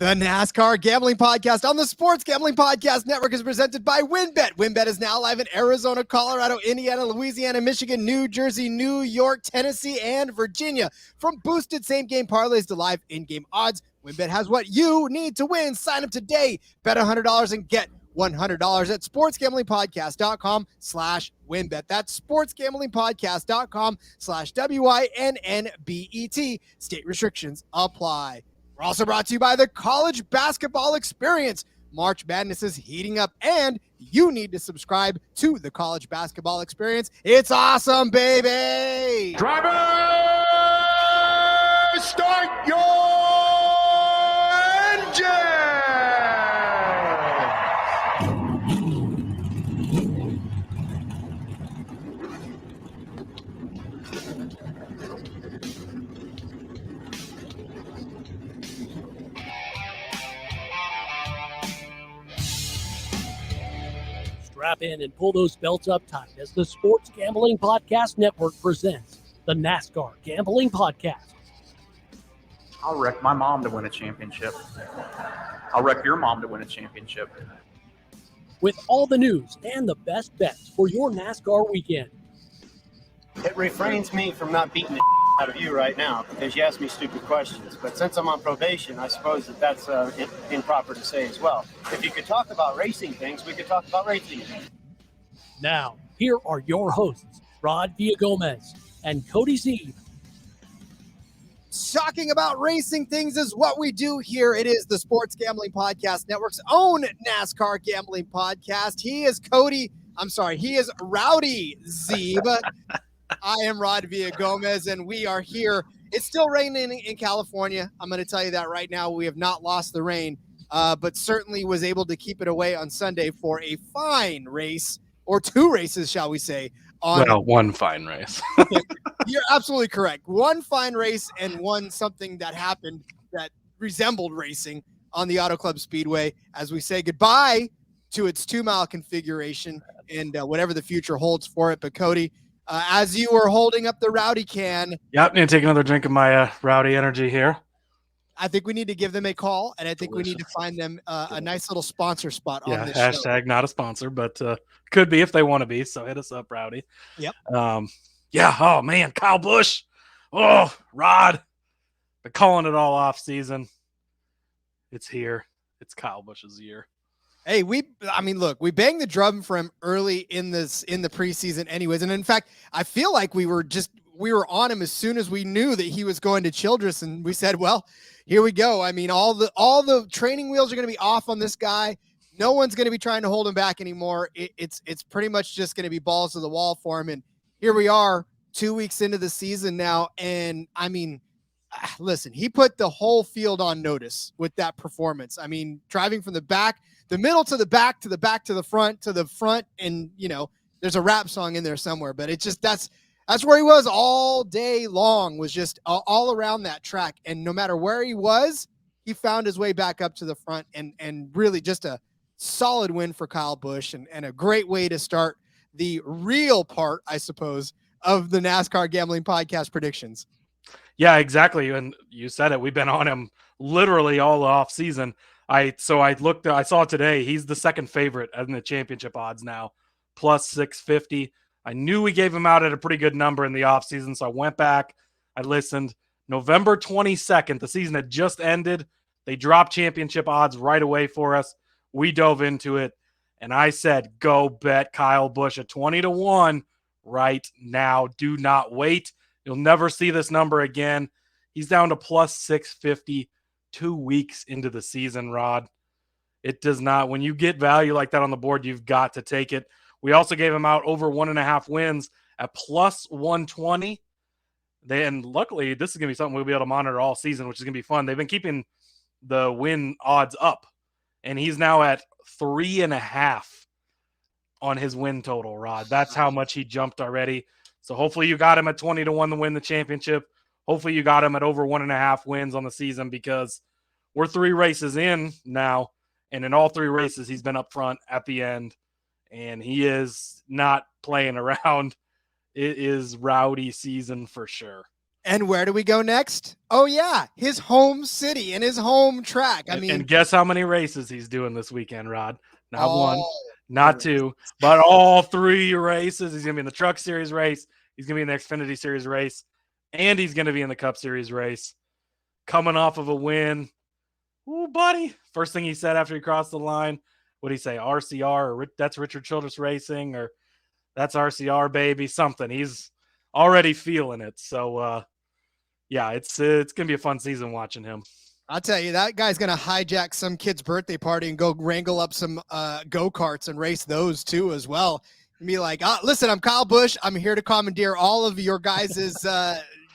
The NASCAR Gambling Podcast on the Sports Gambling Podcast Network is presented by WynnBET. WynnBET is now live in Arizona, Colorado, Indiana, Louisiana, Michigan, New Jersey, New York, Tennessee, and Virginia. From boosted same-game parlays to live in-game odds, WynnBET has what you need to win. Sign up today. Bet $100 and get $100 at sportsgamblingpodcast.com/WynnBET. That's sportsgamblingpodcast.com/WYNNBET. State restrictions apply. We're also brought to you by the College Basketball Experience. March Madness is heating up, and you need to subscribe to the College Basketball Experience. It's awesome, baby! Driver, start your engine! Strap in and pull those belts up tight as the Sports Gambling Podcast Network presents the NASCAR Gambling Podcast. I'll wreck my mom to win a championship. I'll wreck your mom to win a championship. With all the news and the best bets for your NASCAR weekend. It refrains me from not beating the out of you right now because you ask me stupid questions. But since I'm on probation, I suppose that's improper to say as well. If you could talk about racing things, we could talk about racing things. Now, here are your hosts, Rod Villagomez and Cody Zeeb. Talking about racing things is what we do here. It is the Sports Gambling Podcast Network's own NASCAR Gambling Podcast. He is Rowdy Zeeb. I am Rod Villagomez, and we are here. It's still raining in California. I'm going to tell you that right now. We have not lost the rain, but certainly was able to keep it away on Sunday for a fine race, or two races, shall we say. One fine race. You're absolutely correct. One fine race and one something that happened that resembled racing on the Auto Club Speedway as we say goodbye to its 2-mile configuration and whatever the future holds for it. But Cody, as you were holding up the Rowdy can. Yep, need to take another drink of my Rowdy energy here. I think we need to give them a call, and I think we need to find them a nice little sponsor spot on this hashtag show. Not a sponsor, but could be if they want to be. So hit us up, Rowdy. Yep. Oh, man, Kyle Busch. Oh, Rod. Been calling it all off season. It's here. It's Kyle Busch's year. Hey, we banged the drum for him early in the preseason anyways. And in fact, I feel like we were on him as soon as we knew that he was going to Childress, and we said, well, here we go. I mean, all the training wheels are going to be off on this guy. No one's going to be trying to hold him back anymore. It's pretty much just going to be balls to the wall for him. And here we are 2 weeks into the season now. And I mean, listen, he put the whole field on notice with that performance. I mean, driving from the back, the middle to the back, to the back, to the front, and there's a rap song in there somewhere, but it's just, that's where he was all day long, was just all around that track. And no matter where he was, he found his way back up to the front, and really just a solid win for Kyle Busch, and a great way to start the real part, I suppose, of the NASCAR Gambling Podcast predictions. Yeah, exactly. And you said it. We've been on him literally all off season. I saw today, he's the second favorite in the championship odds now, plus 650. I knew we gave him out at a pretty good number in the offseason, so I went back, I listened. November 22nd, the season had just ended. They dropped championship odds right away for us. We dove into it, and I said, go bet Kyle Busch at 20-1 right now. Do not wait. You'll never see this number again. He's down to plus 650 2 weeks into the season, Rod. It does not. When you get value like that on the board, you've got to take it. We also gave him out over 1.5 wins at plus 120. And luckily, this is going to be something we'll be able to monitor all season, which is going to be fun. They've been keeping the win odds up, and he's now at 3.5 on his win total, Rod. That's how much he jumped already. So hopefully you got him at 20-1 to win the championship. Hopefully you got him at over 1.5 wins on the season, because we're 3 races in now, and in all 3 races, he's been up front at the end, and he is not playing around. It is rowdy season for sure. And where do we go next? Oh, yeah, his home city and his home track. I mean, and guess how many races he's doing this weekend, Rod? Not one, all not the two, but all 3 races. He's going to be in the Truck Series race. He's going to be in the Xfinity Series race. And he's going to be in the Cup Series race. Coming off of a win. Ooh, buddy. First thing he said after he crossed the line, what did he say? RCR, or that's Richard Childress Racing, or that's RCR, baby, something. He's already feeling it. So, yeah, it's going to be a fun season watching him. I'll tell you, that guy's going to hijack some kid's birthday party and go wrangle up some go-karts and race those too as well. And be like, listen, I'm Kyle Busch. I'm here to commandeer all of your guys'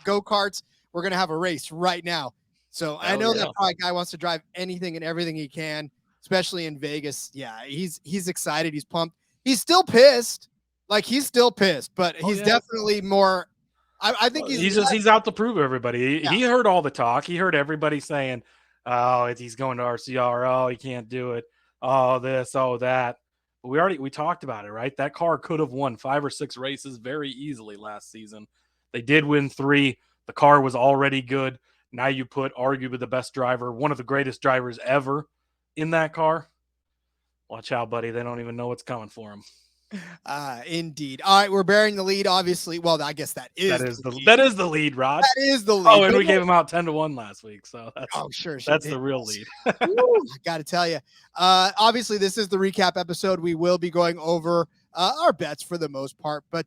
go-karts. We're going to have a race right now. So I know that probably guy wants to drive anything and everything he can, especially in Vegas. Yeah, he's excited. He's pumped. He's still pissed. Like, he's still pissed, but he's definitely more – I think he's out to prove everybody. Yeah. He heard all the talk. He heard everybody saying, "Oh, he's going to RCR. Oh, he can't do it. Oh, this, oh that." But we talked about it, right? That car could have won 5 or 6 races very easily last season. They did win 3. The car was already good. Now you put arguably the best driver, one of the greatest drivers ever, in that car. Watch out, buddy. They don't even know what's coming for him. Indeed. All right, we're bearing the lead, obviously. Well, I guess that is the lead, Rod. That is the lead. Oh, and we gave him out 10-1 last week, so that's the real lead. I got to tell you, obviously, this is the recap episode. We will be going over our bets for the most part, but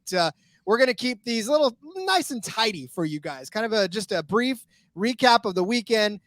we're going to keep these little nice and tidy for you guys. Kind of just a brief recap of the weekend,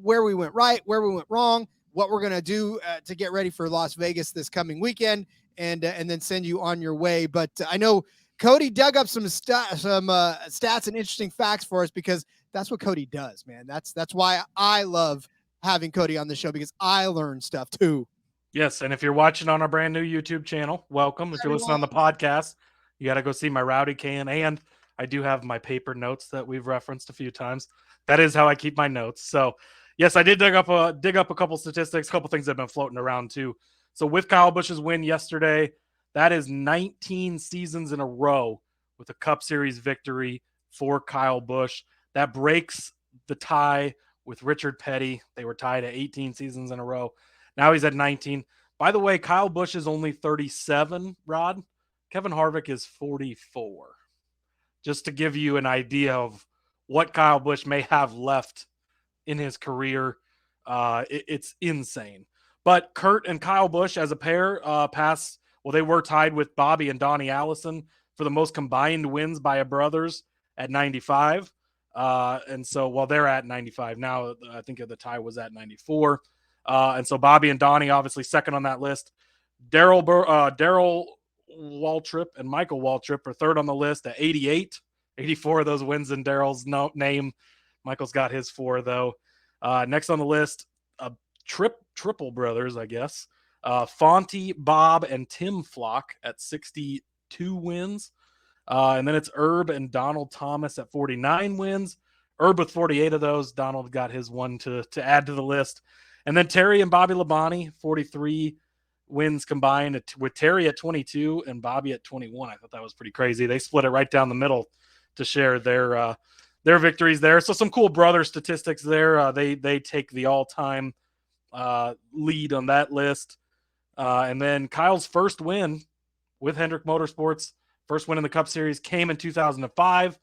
where we went right, where we went wrong, what we're going to do to get ready for Las Vegas this coming weekend. And then send you on your way. But I know Cody dug up some stats and interesting facts for us, because that's what Cody does, man. That's why I love having Cody on the show, because I learn stuff too. Yes, and if you're watching on our brand new YouTube channel, welcome. If you're listening on the podcast, you got to go see my Rowdy can, and I do have my paper notes that we've referenced a few times. That is how I keep my notes. So, yes, I did dig up a couple statistics, a couple things that have been floating around too. So with Kyle Busch's win yesterday, that is 19 seasons in a row with a Cup Series victory for Kyle Busch. That breaks the tie with Richard Petty. They were tied at 18 seasons in a row. Now he's at 19. By the way, Kyle Busch is only 37, Rod. Kevin Harvick is 44. Just to give you an idea of what Kyle Busch may have left in his career, it's insane. But Kurt and Kyle Busch as a pair they were tied with Bobby and Donnie Allison for the most combined wins by a brothers at 95. And so, they're at 95 now. I think the tie was at 94. And so Bobby and Donnie obviously second on that list. Darrell Waltrip and Michael Waltrip are third on the list at 88. 84 of those wins in Darrell's name. Michael's got his 4, though. Next on the list, triple brothers, I guess. Fonty, Bob, and Tim Flock at 62 wins. And then it's Herb and Donald Thomas at 49 wins. Herb with 48 of those. Donald got his one to add to the list. And then Terry and Bobby Labonte, 43 wins combined, with Terry at 22 and Bobby at 21. I thought that was pretty crazy. They split it right down the middle to share their victories there. So some cool brother statistics there. They take the all-time lead on that list. And then Kyle's first win with Hendrick Motorsports, first win in the Cup Series, came in 2005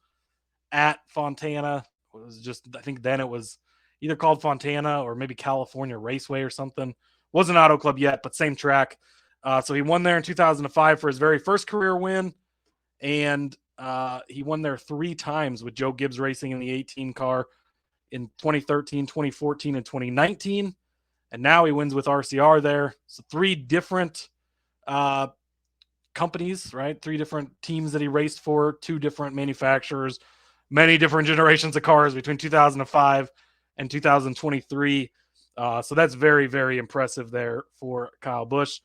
at Fontana. It was I think then it was either called Fontana or maybe California Raceway or something. Wasn't Auto Club yet, but same track. So he won there in 2005 for his very first career win. And he won there 3 times with Joe Gibbs Racing in the 18 car in 2013, 2014, and 2019. And now he wins with RCR there. So 3 different companies, right? 3 different teams that he raced for, 2 different manufacturers, many different generations of cars between 2005 and 2023. So that's very, very impressive there for Kyle Busch.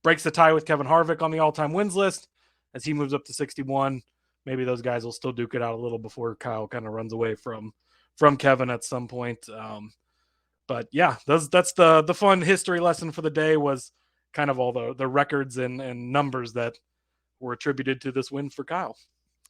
Breaks the tie with Kevin Harvick on the all-time wins list as he moves up to 61. Maybe those guys will still duke it out a little before Kyle kind of runs away from Kevin at some point. But yeah, that's the fun history lesson for the day, was kind of all the records and numbers that were attributed to this win for Kyle.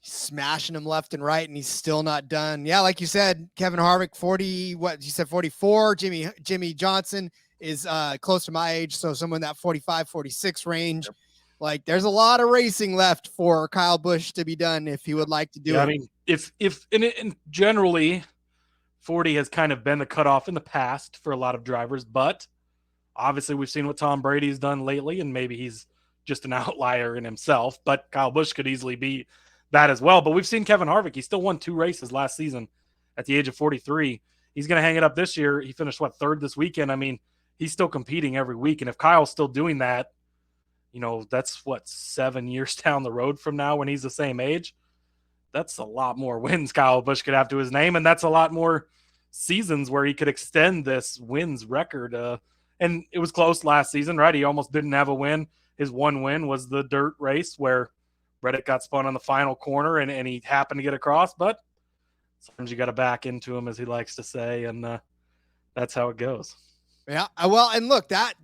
smashing him left and right, and he's still not done. Yeah, like you said, Kevin Harvick, 40, what you said, 44. Jimmy Johnson is close to my age, so someone in that 45, 46 range. Yep. Like, there's a lot of racing left for Kyle Busch to be done if he would like to do it. I mean, and generally 40 has kind of been the cutoff in the past for a lot of drivers, but obviously we've seen what Tom Brady's done lately, and maybe he's just an outlier in himself, but Kyle Busch could easily be that as well. But we've seen Kevin Harvick. He still won 2 races last season at the age of 43. He's going to hang it up this year. He finished, third this weekend? I mean, he's still competing every week. And if Kyle's still doing that, that's 7 years down the road from now when he's the same age. That's a lot more wins Kyle Busch could have to his name. And that's a lot more seasons where he could extend this wins record. And it was close last season, right? He almost didn't have a win. His one win was the dirt race where Reddick got spun on the final corner and he happened to get across, but sometimes you got to back into him, as he likes to say, and that's how it goes. Yeah, well, and look, that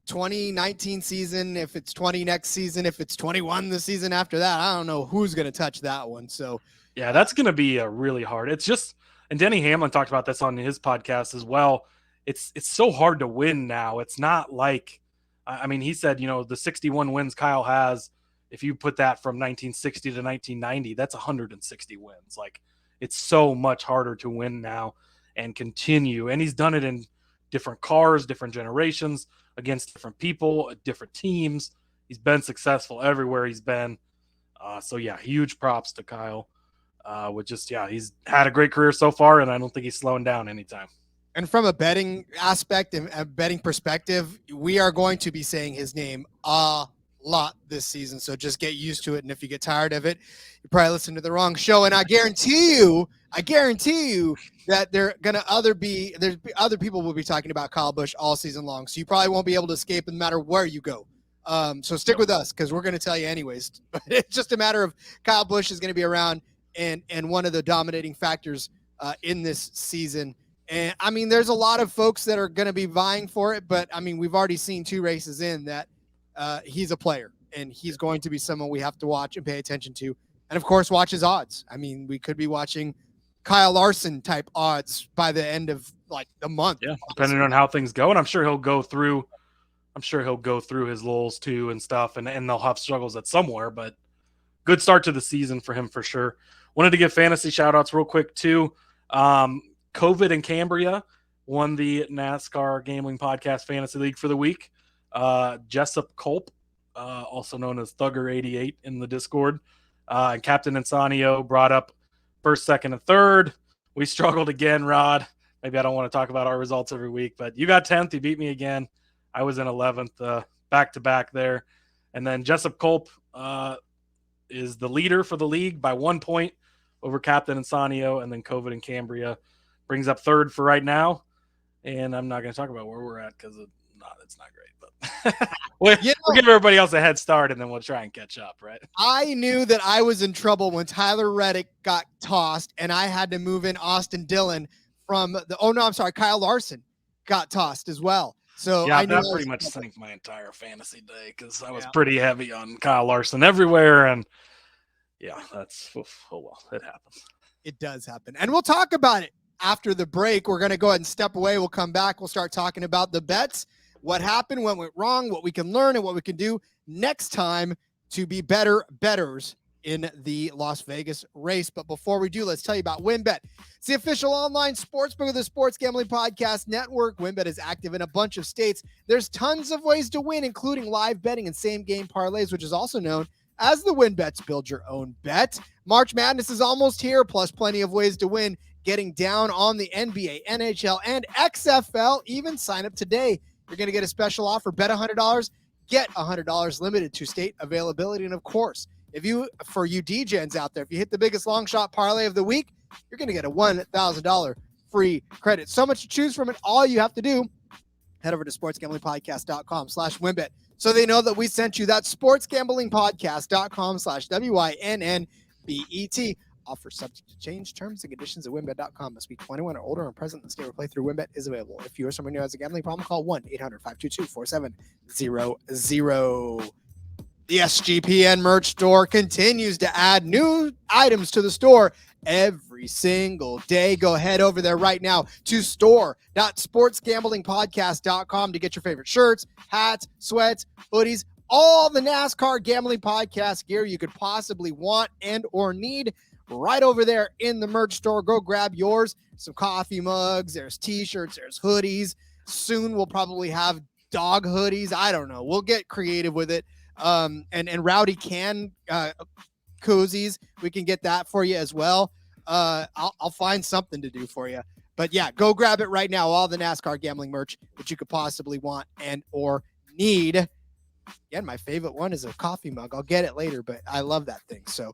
2019 season, if it's 20 next season, if it's 21 the season after that, I don't know who's going to touch that one. So, yeah, that's going to be really hard. It's just, and Denny Hamlin talked about this on his podcast as well. It's so hard to win now. It's not like, I mean, he said, the 61 wins Kyle has, if you put that from 1960 to 1990, that's 160 wins. Like, it's so much harder to win now and continue. And he's done it in different cars, different generations, against different people, different teams. He's been successful everywhere he's been. So yeah, huge props to Kyle. He's had a great career so far, and I don't think he's slowing down anytime. And from a betting aspect and a betting perspective, we are going to be saying his name a lot this season. So just get used to it. And if you get tired of it, you probably listen to the wrong show. And I guarantee you that there's other people will be talking about Kyle Busch all season long. So you probably won't be able to escape no matter where you go. So stick with us, because we're going to tell you anyways. But it's just a matter of Kyle Busch is going to be around and one of the dominating factors in this season. And I mean, there's a lot of folks that are going to be vying for it, but I mean, we've already seen 2 races in that he's a player, and he's going to be someone we have to watch and pay attention to. And of course, watch his odds. I mean, we could be watching Kyle Larson type odds by the end of the month. Yeah, depending on how things go. And I'm sure he'll go through his lulls too and stuff, and they'll have struggles at somewhere, but good start to the season for him for sure. Wanted to give fantasy shout outs real quick too. COVID and Cambria won the NASCAR Gambling Podcast Fantasy League for the week. Jessup Culp, also known as Thugger88 in the Discord, and Captain Insanio brought up first, second, and third. We struggled again, Rod. Maybe I don't want to talk about our results every week, but you got 10th. You beat me again. I was in 11th, back-to-back there. And then Jessup Culp is the leader for the league by 1 point over Captain Insanio, and then COVID and Cambria brings up third for right now. And I'm not going to talk about where we're at because it's not great. But we'll give everybody else a head start, and then we'll try and catch up, right? I knew that I was in trouble when Tyler Reddick got tossed, and I had to move in Austin Dillon Kyle Larson got tossed as well. So yeah, that pretty much sank my entire fantasy day because I was pretty heavy on Kyle Larson everywhere, and yeah, it happens. It does happen, and we'll talk about it after the break. We're going to go ahead and step away. We'll come back. We'll start talking about the bets, what happened, what went wrong, what we can learn, and what we can do next time to be better bettors in the Las Vegas race. But before we do, let's tell you about WynnBET. It's the official online sportsbook of the Sports Gambling Podcast Network. WynnBET is active in a bunch of states. There's tons of ways to win, including live betting and same-game parlays, which is also known as the WynnBET's Build Your Own Bet. March Madness is almost here, plus plenty of ways to win. Getting down on the NBA, NHL, and XFL. Even sign up today. You're going to get a special offer. Bet $100, get $100, limited to state availability. And of course, for you DJs out there, if you hit the biggest long shot parlay of the week, you're going to get a $1,000 free credit. So much to choose from, and all you have to do, head over to sportsgamblingpodcast.com/WynnBET so they know that we sent you. That sportsgamblingpodcast.com/WYNNBET. Offer subject to change. Terms and conditions at WynnBET.com. Must be 21 or older and present in the state where playthrough WynnBET is available. If you or someone who has a gambling problem, call 1-800-522-4700. The SGPN merch store continues to add new items to the store every single day. Go head over there right now to store.sportsgamblingpodcast.com to get your favorite shirts, hats, sweats, hoodies, all the NASCAR gambling podcast gear you could possibly want and or need right over there in the merch store. Go grab yours. Some coffee mugs, there's t-shirts, there's hoodies. Soon we'll probably have dog hoodies. I don't know. We'll get creative with it. And Rowdy can koozies. We can get that for you as well. I'll find something to do for you. But yeah, go grab it right now. All the NASCAR gambling merch that you could possibly want and or need. Again, my favorite one is a coffee mug. I'll get it later, but I love that thing. So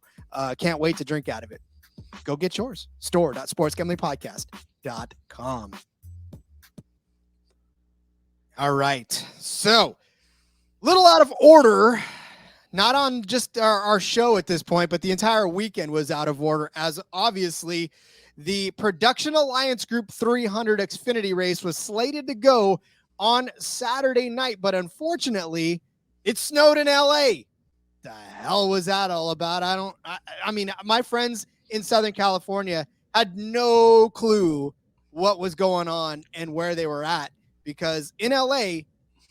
can't wait to drink out of it. Go get yours. Store.sportsgamblingpodcast.com. All right. So little out of order, not on just our show at this point, but the entire weekend was out of order, as obviously the Production Alliance Group 300 Xfinity race was slated to go on Saturday night, but unfortunately it snowed in LA. The hell was that all about? I mean, my friends in Southern California had no clue what was going on and where they were at, because in LA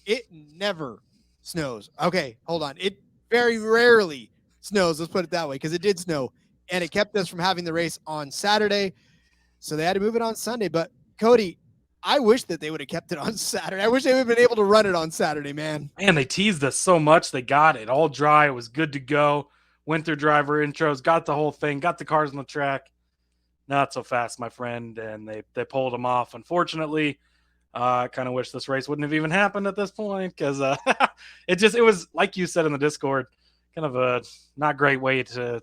it never snows. Okay, hold on. It very rarely snows. Let's put it that way, because it did snow, and it kept us from having the race on Saturday. So they had to move it on Sunday. But Cody, I wish that they would have kept it on Saturday. I wish they would have been able to run it on Saturday, man. Man, they teased us so much. They got it all dry. It was good to go. Went through driver intros, got the whole thing, got the cars on the track. Not so fast, my friend, and they pulled them off. Unfortunately, I kind of wish this race wouldn't have even happened at this point, because it was, like you said in the Discord, kind of a not great way to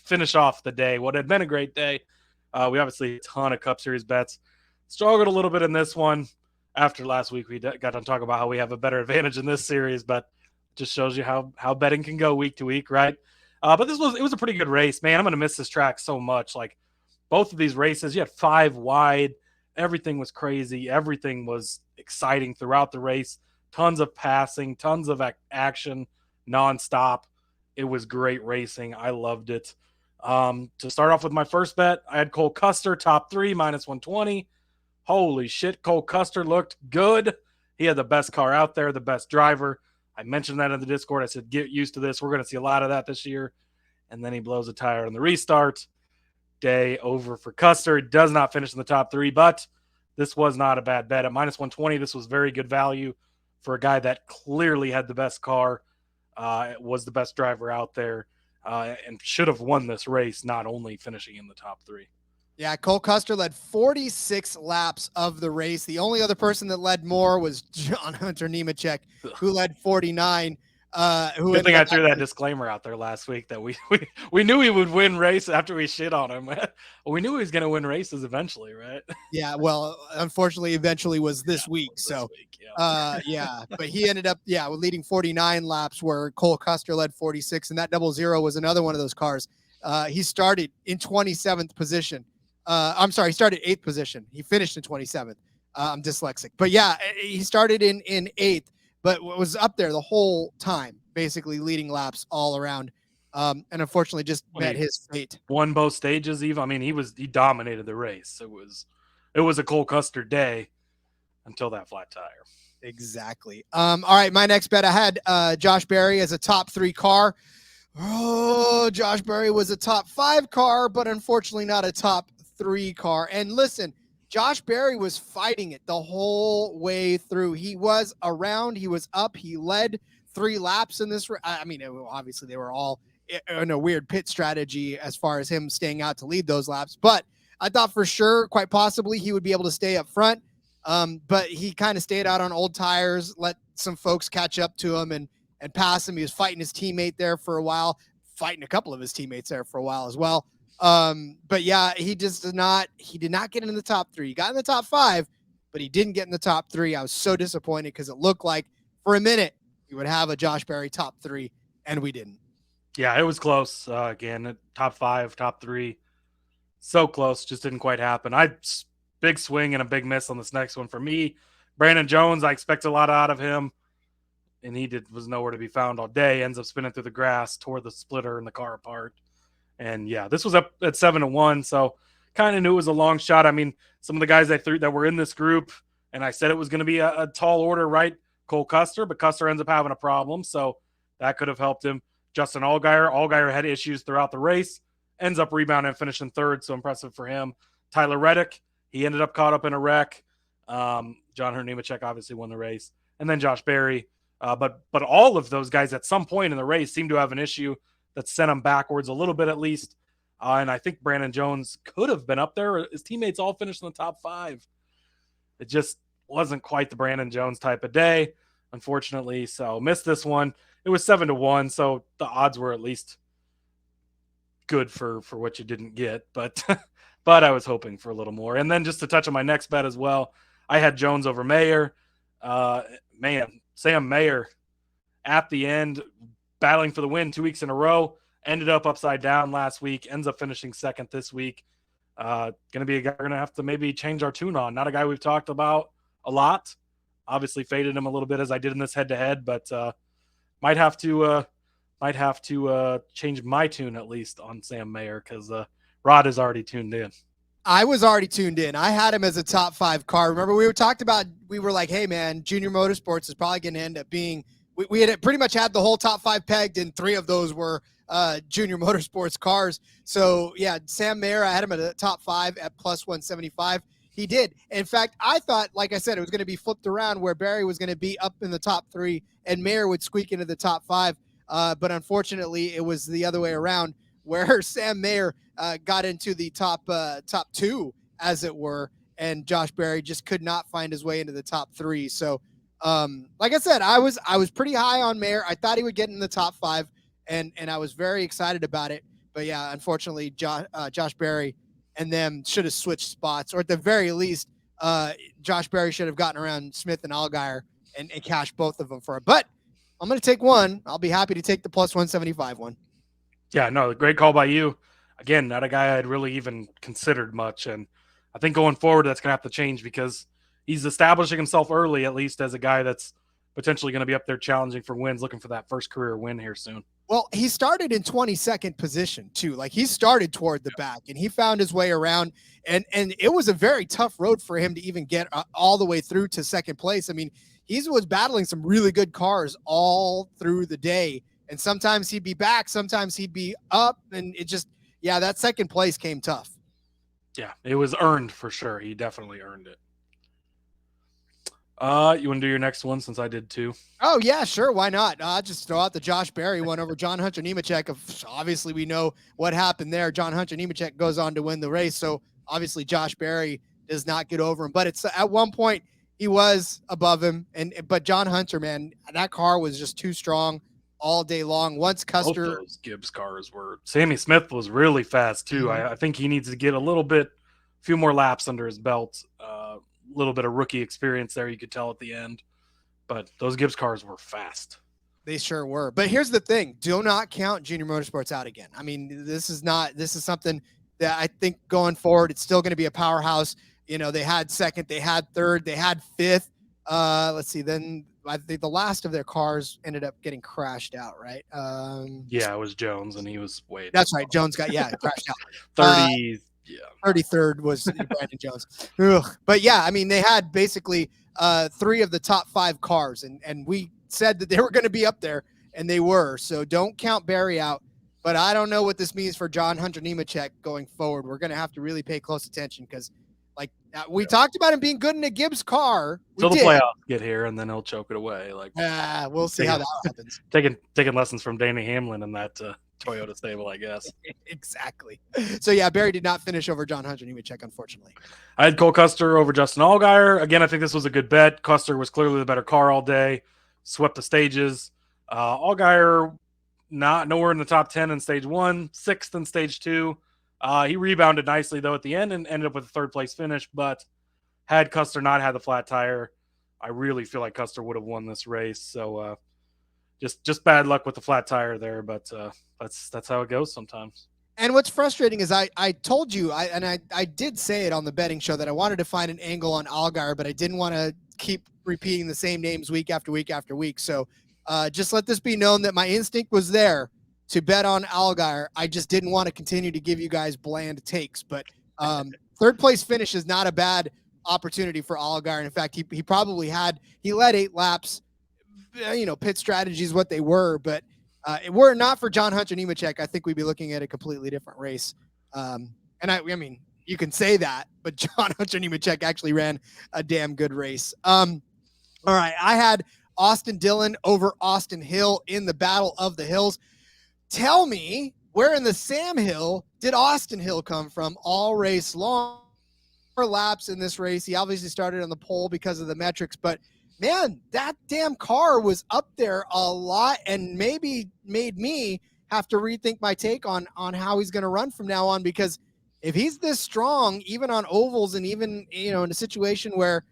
finish off the day. What had been a great day. We obviously a ton of Cup Series bets. Struggled a little bit in this one. After last week, we got to talk about how we have a better advantage in this series, but just shows you how betting can go week to week, right? But it was a pretty good race, man. I'm going to miss this track so much. Like, both of these races, you had 5 wide. Everything was crazy. Everything was exciting throughout the race. Tons of passing, tons of action, nonstop. It was great racing. I loved it. To start off with my first bet, I had Cole Custer, top 3, minus 120. Holy shit, Cole Custer looked good. He had the best car out there, the best driver. I mentioned that in the Discord. I said, get used to this. We're going to see a lot of that this year. And then he blows a tire on the restart. Day over for Custer. He does not finish in the top 3, but this was not a bad bet. At minus 120, this was very good value for a guy that clearly had the best car, was the best driver out there, and should have won this race, not only finishing in the top 3. Yeah, Cole Custer led 46 laps of the race. The only other person that led more was John Hunter Nemechek, who led 49. Good thing I threw that disclaimer out there last week that we knew he would win race after we shit on him. We knew he was going to win races eventually, right? Yeah, well, unfortunately, eventually was this week. So, yeah, but he ended up, leading 49 laps, where Cole Custer led 46, and that 00 was another one of those cars. He started in 27th position. I'm sorry, he started 8th position. He finished in 27th. I'm dyslexic, but yeah, he started in 8th. But was up there the whole time, basically leading laps all around. And unfortunately just met his fate. Won both stages, even. I mean, he dominated the race. It was a Cole Custer day until that flat tire. Exactly. All right, my next bet, I had Josh Berry as a top 3 car. Oh, Josh Berry was a top 5 car, but unfortunately not a top 3 car. And listen, Josh Berry was fighting it the whole way through. He was around. He was up. He led 3 laps in this. I mean, obviously they were all in a weird pit strategy as far as him staying out to lead those laps. But I thought for sure, quite possibly, he would be able to stay up front. But he kind of stayed out on old tires, let some folks catch up to him and pass him. He was fighting his teammate there for a while, fighting a couple of his teammates there for a while as well. But yeah, he did not get in the top 3. He got in the top 5, but he didn't get in the top 3. I was so disappointed, because it looked like for a minute we would have a Josh Berry top 3, and we didn't. Yeah, it was close. Again, top 5, top 3, so close, just didn't quite happen. Big swing and a big miss on this next one for me. Brandon Jones, I expect a lot out of him. and he was nowhere to be found all day. Ends up spinning through the grass, tore the splitter in the car apart. And yeah, this was up at 7-1, so kind of knew it was a long shot. I mean, some of the guys I threw that were in this group, and I said it was going to be a tall order, right? Cole Custer, but Custer ends up having a problem, so that could have helped him. Justin Allgaier had issues throughout the race, ends up rebounding and finishing third, so impressive for him. Tyler Reddick, he ended up caught up in a wreck. John Hunter Nemechek obviously won the race, and then Josh Berry. But all of those guys at some point in the race seemed to have an issue that sent them backwards a little bit at least. And I think Brandon Jones could have been up there. His teammates all finished in the top 5. It just wasn't quite the Brandon Jones type of day, unfortunately. So missed this one. It was 7-1, so the odds were at least good for what you didn't get. But but I was hoping for a little more. And then just to touch on my next bet as well, I had Jones over Mayer. Sam Mayer at the end, battling for the win 2 weeks in a row, ended up upside down last week, ends up finishing second this week. Going to be a guy we're going to have to maybe change our tune on. Not a guy we've talked about a lot. Obviously faded him a little bit as I did in this head-to-head, but might have to change my tune at least on Sam Mayer because Rod is already tuned in. I was already tuned in. I had him as a top 5 car. Remember, we were like, hey, man, Junior Motorsports is probably going to end up being – we had pretty much had the whole top 5 pegged, and 3 of those were Junior Motorsports cars. So, yeah, Sam Mayer, I had him at a top 5 at plus 175. He did. In fact, I thought, like I said, it was going to be flipped around where Barry was going to be up in the top 3 and Mayer would squeak into the top 5. But unfortunately, it was the other way around where Sam Mayer got into the top 2, as it were, and Josh Berry just could not find his way into the top 3. So, like I said, I was pretty high on Mayer. I thought he would get in the top 5, and I was very excited about it. But yeah, unfortunately, Josh Berry and them should have switched spots, or at the very least, Josh Berry should have gotten around Smith and Allgaier and cashed both of them for it. But I'm going to take one. I'll be happy to take the plus 175 one. Yeah, no, great call by you. Again, not a guy I'd really even considered much. And I think going forward, that's going to have to change because he's establishing himself early, at least as a guy that's potentially going to be up there challenging for wins, looking for that first career win here soon. Well, he started in 22nd position too. Like he started toward the back and he found his way around, and it was a very tough road for him to even get all the way through to second place. I mean, he was battling some really good cars all through the day, and sometimes he'd be back, sometimes he'd be up, and it just, yeah, that second place came tough. Yeah, it was earned for sure. He definitely earned it. You want to do your next one since I did too? Oh, yeah, sure. Why not? I'll just throw out the Josh Berry one over John Hunter Nemechek. Obviously, we know what happened there. John Hunter Nemechek goes on to win the race. So, obviously, Josh Berry does not get over him. But it's at one point, he was above him. But John Hunter, man, that car was just too strong all day long. Once Custer. Both those Gibbs cars were. Sammy Smith was really fast, too. Mm-hmm. I think he needs to get a few more laps under his belt. Little bit of rookie experience there, you could tell at the end, but those Gibbs cars were fast. They sure were. But here's the thing: do not count Junior Motorsports out again. I mean, this is something that I think going forward, it's still going to be a powerhouse. You know, they had second, they had third, they had fifth. Let's see. Then I think the last of their cars ended up getting crashed out, right? Yeah, it was Jones, and he was way. That's right. Jones got crashed out. 30. Yeah, 33rd was Brandon Jones. Ugh. But yeah, I mean, they had basically 3 of the top 5 cars, and we said that they were going to be up there, and they were. So don't count Barry out. But I don't know what this means for John Hunter Nemechek going forward. We're going to have to really pay close attention because, like, we talked about him being good in a Gibbs car. So the playoffs get here, and then he'll choke it away. Like, we'll see how that happens. Taking lessons from Danny Hamlin in that Toyota stable, I guess. Exactly. So yeah, Barry did not finish over John Hunter Nemechek, unfortunately. I had Cole Custer over Justin Allgaier. Again, I think this was a good bet. Custer was clearly the better car all day, swept the stages. Allgaier nowhere in the top 10 in stage 1, 6th in stage 2. He rebounded nicely though at the end and ended up with a 3rd place finish. But had Custer not had the flat tire, I really feel like Custer would have won this race. So just bad luck with the flat tire there, but that's how it goes sometimes. And what's frustrating is I told you, I did say it on the betting show that I wanted to find an angle on Allgaier, but I didn't want to keep repeating the same names week after week after week. So just let this be known that my instinct was there to bet on Allgaier. I just didn't want to continue to give you guys bland takes, but third place finish is not a bad opportunity for Allgaier. And in fact, he led 8 laps. Pit strategies, what they were, but were it not for John Hunter Nemechek, I think we'd be looking at a completely different race. And I mean, you can say that, but John Hunter Nemechek actually ran a damn good race. All right, I had Austin Dillon over Austin Hill in the Battle of the Hills. Tell me, where in the Sam Hill did Austin Hill come from all race long? 4 laps in this race. He obviously started on the pole because of the metrics, but man, that damn car was up there a lot and maybe made me have to rethink my take on how he's going to run from now on, because if he's this strong, even on ovals and even, in a situation where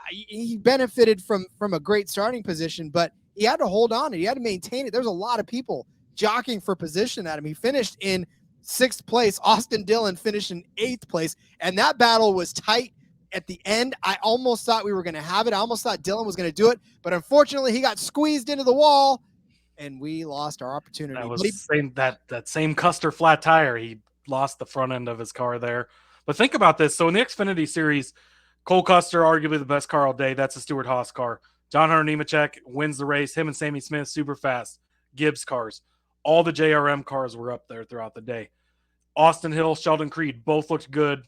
he benefited from a great starting position, but he had to hold on and he had to maintain it. There's a lot of people jockeying for position at him. He finished in 6th place. Austin Dillon finished in 8th place, and that battle was tight. At the end, I almost thought we were going to have it. I almost thought Dillon was going to do it, but unfortunately he got squeezed into the wall and we lost our opportunity. That was that same Custer flat tire. He lost the front end of his car there. But think about this. So in the Xfinity series, Cole Custer, arguably the best car all day. That's a Stewart Haas car. John Hunter Nemechek wins the race. Him and Sammy Smith, super fast. Gibbs cars. All the JRM cars were up there throughout the day. Austin Hill, Sheldon Creed, both looked good.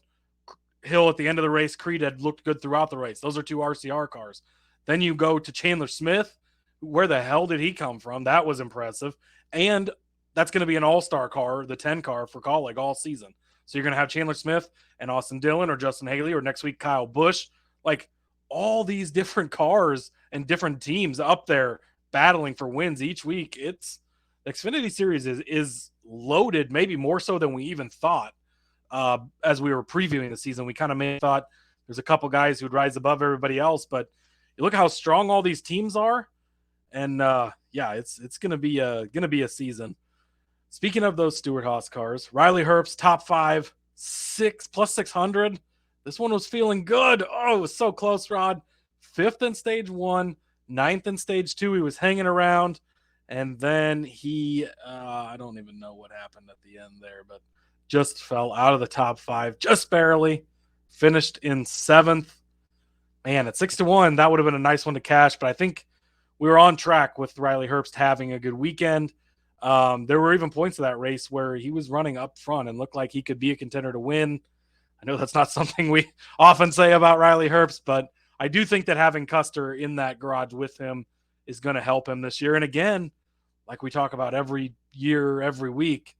Hill at the end of the race, Creed had looked good throughout the race. Those are 2 RCR cars. Then you go to Chandler Smith. Where the hell did he come from? That was impressive. And that's going to be an all-star car, the 10 car for Colleague all season. So you're going to have Chandler Smith and Austin Dillon or Justin Haley or next week Kyle Busch. Like all these different cars and different teams up there battling for wins each week. The Xfinity Series is loaded, maybe more so than we even thought. As we were previewing the season, we kind of thought there's a couple guys who'd rise above everybody else, but you look how strong all these teams are, and it's gonna be a season. Speaking of those Stewart Haas cars, Riley Herbst top 5, 600. This one was feeling good. Oh, it was so close, Rod. 5th in stage 1, 9th in stage 2. He was hanging around, and then he I don't even know what happened at the end there, but just fell out of the top 5, just barely. Finished in 7th. Man, at 6-1, that would have been a nice one to cash, but I think we were on track with Riley Herbst having a good weekend. There were even points of that race where he was running up front and looked like he could be a contender to win. I know that's not something we often say about Riley Herbst, but I do think that having Custer in that garage with him is going to help him this year. And again, like we talk about every year, every week,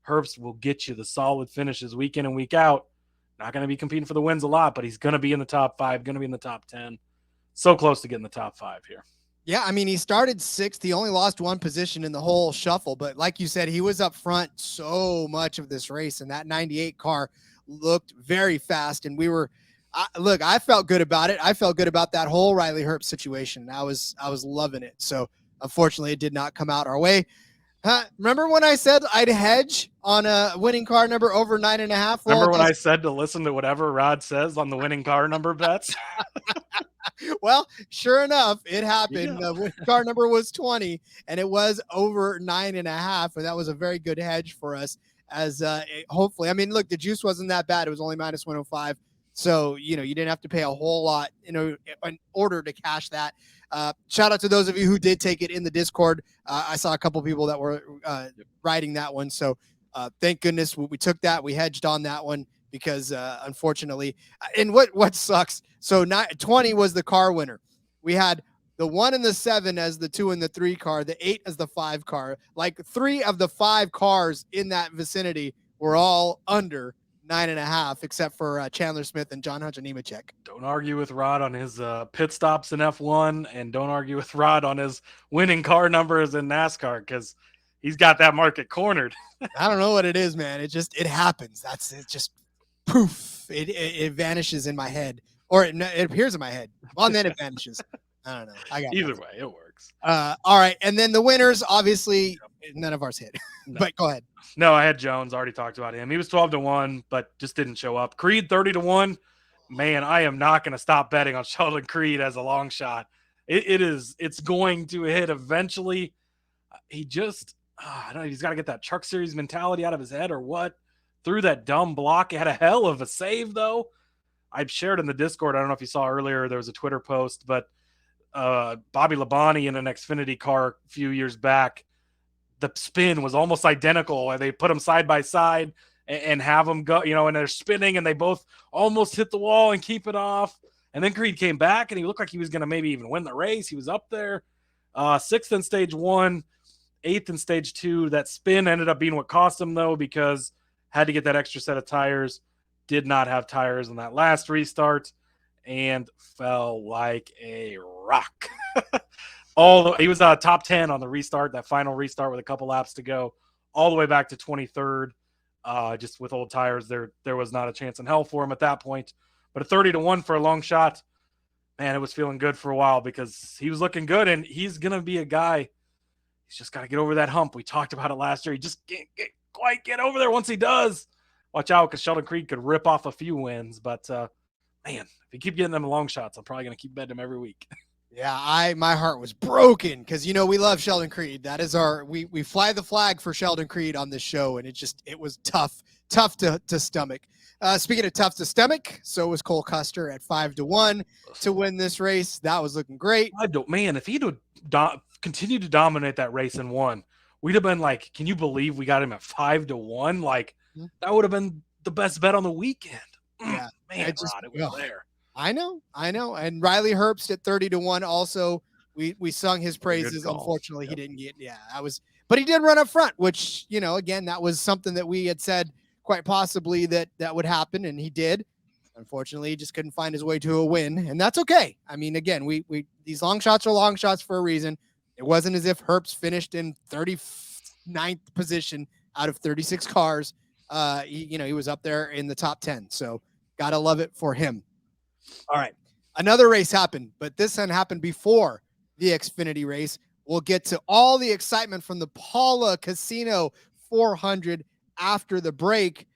Herbst will get you the solid finishes week in and week out. Not going to be competing for the wins a lot, but he's going to be in the top 5, going to be in the top 10. So close to getting the top 5 here. Yeah, I mean, he started 6th. He only lost 1 position in the whole shuffle, but like you said, he was up front so much of this race, and that 98 car looked very fast, and I felt good about it. I felt good about that whole Riley Herbst situation. I was loving it. So unfortunately, it did not come out our way. Remember when I said I'd hedge on a winning car number over 9.5? Remember when I said to listen to whatever Rod says on the winning car number bets? Well, sure enough, it happened. The winning car number was 20, and it was over 9.5, and that was a very good hedge for us. As hopefully, I mean, look, the juice wasn't that bad. It was only minus 105. So, you didn't have to pay a whole lot, in order to cash that. Shout out to those of you who did take it in the Discord. I saw a couple people that were riding that one. So thank goodness we took that. We hedged on that one because unfortunately, and what sucks. So 20 was the car winner. We had the 1 and the 7 as the 2 and the 3 car, the 8 as the 5 car. Like 3 of the 5 cars in that vicinity were all under 9.5, except for Chandler Smith and John Hunter Nemechek. Don't argue with Rod on his pit stops in F1, and don't argue with Rod on his winning car numbers in NASCAR, because he's got that market cornered. I don't know what it is, man. It happens. It just poof. It vanishes in my head, or it appears in my head. Well, and then it vanishes. I don't know. Either way, it works. All right, and then the winners, obviously, none of ours hit. No. But go ahead. No, I had Jones. Already talked about him. He was 12-1, but just didn't show up. Creed 30-1. Man, I am not going to stop betting on Sheldon Creed as a long shot. It's going to hit eventually. He just, I don't know, he's got to get that Truck Series mentality out of his head or what. Through that dumb block. He had a hell of a save, though. I've shared in the Discord. I don't know if you saw earlier, there was a Twitter post, but Bobby Labonte in an Xfinity car a few years back, the spin was almost identical. They put them side by side and have them go, and they're spinning and they both almost hit the wall and keep it off. And then Creed came back and he looked like he was going to maybe even win the race. He was up there, 6th in stage 1, 8th in stage 2. That spin ended up being what cost him, though, because had to get that extra set of tires, did not have tires on that last restart, and fell like a rock. He was top 10 on the restart, that final restart with a couple laps to go, all the way back to 23rd. Just with old tires, there was not a chance in hell for him at that point. But a 30-1 for a long shot, man, it was feeling good for a while because he was looking good, and he's going to be a guy. He's just got to get over that hump. We talked about it last year. He just can't quite get over there. Once he does, watch out, because Sheldon Creed could rip off a few wins. But, man, if you keep getting them long shots, I'm probably going to keep betting him every week. Yeah, my heart was broken because, we love Sheldon Creed. That is we fly the flag for Sheldon Creed on this show, and it was tough to stomach. Speaking of tough to stomach, so was Cole Custer at 5-1 to win this race. That was looking great. Man, if he'd continued to dominate that race and won, we'd have been like, can you believe we got him at 5-1? Like, that would have been the best bet on the weekend. Yeah, man, it was there. I know. And Riley Herbst at 30-1 also. We sung his praises. Unfortunately, he didn't get. Yeah, but he did run up front, which again, that was something that we had said quite possibly that would happen, and he did. Unfortunately, he just couldn't find his way to a win, and that's okay. I mean, again, we these long shots are long shots for a reason. It wasn't as if Herbst finished in 39th position out of 36 cars. He was up there in the top 10, so gotta love it for him. All right, another race happened, but this one happened before the Xfinity race. We'll get to all the excitement from the Paula Casino 400 after the break.